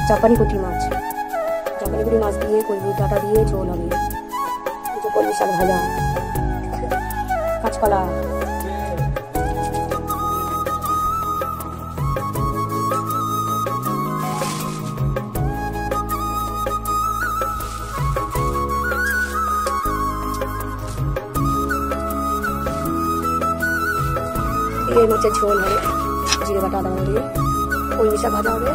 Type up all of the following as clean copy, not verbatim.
জাপানি পুঁটি মাছ, জাপানি পুঁটি মাছ দিয়ে কলমি ডাঁটা দিয়ে ঝোল হবে, কলমি শাক ভাজা, কাঁচকলা, এই মাছের ঝোল হবে, জিরে বাটা আদা দিয়ে কলমি শাক ভাজা হবে।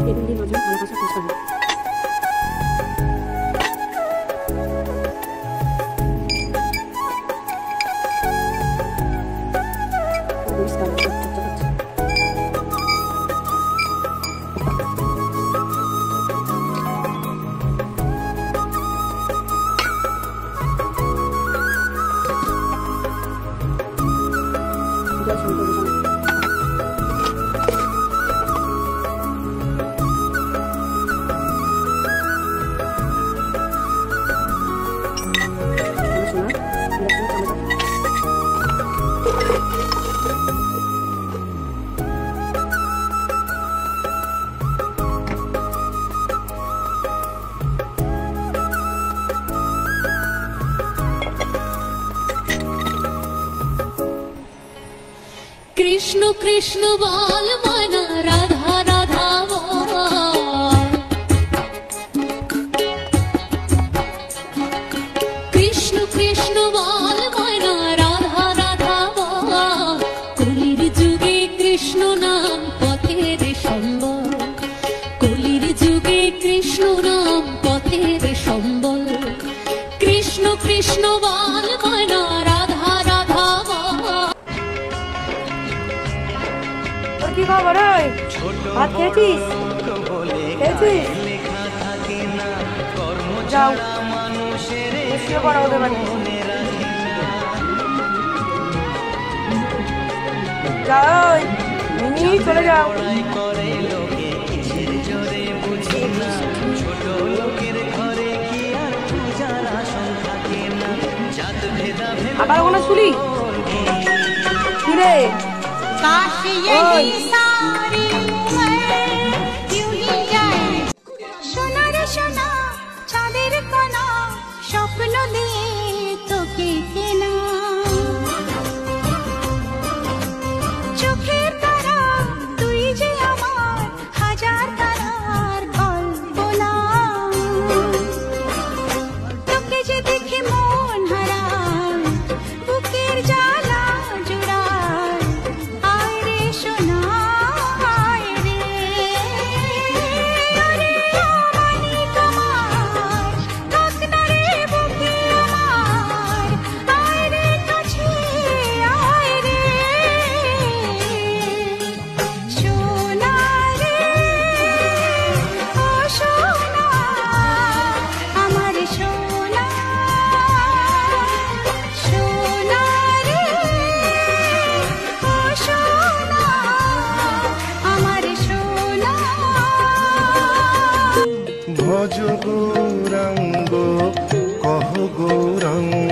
এগুলি মাঝে ভালো কাছে পৌঁছাবে। কৃষ্ণ কৃষ্ণ বল ময়না, রাধা রাধা বল। কৃষ্ণ কৃষ্ণ বল ময়না, রাধা রাধা বল। কলির যুগে কৃষ্ণ নাম পথের সম্বল, কলির যুগে কৃষ্ণ নাম পথের সম্বল। কৃষ্ণ কৃষ্ণ বল ময়না, রাধা রাধা বল। কি খবর? ভাত খেয়েছিস? খেয়েছিস? যাও শুয়ে পড়া ওদের বাড়ি। যাও মিনি, চলে যাও। আবার ওখানে শুলি কি রে? সোনা চাঁদের কণা, স্বপ্ন দিয়ে তোকে কেনা। চোখের তারা তুই যে আমার, হাজার তারার কল্পনা। তোকে যে দেখে মন হারায়, বুকের জ্বালা জোড়ায়। আয় রে সোনা আয় রে, আরে আমানি তোমার, থাক না রে বুকে আমার। আয় রে কাছে আয় রে, সোনা রে ও সোনা, আমার সোনা। সোনা রে ও সোনা, আমার সোনা। ভজ গৌরাঙ্গ কহ গৌরাঙ্গ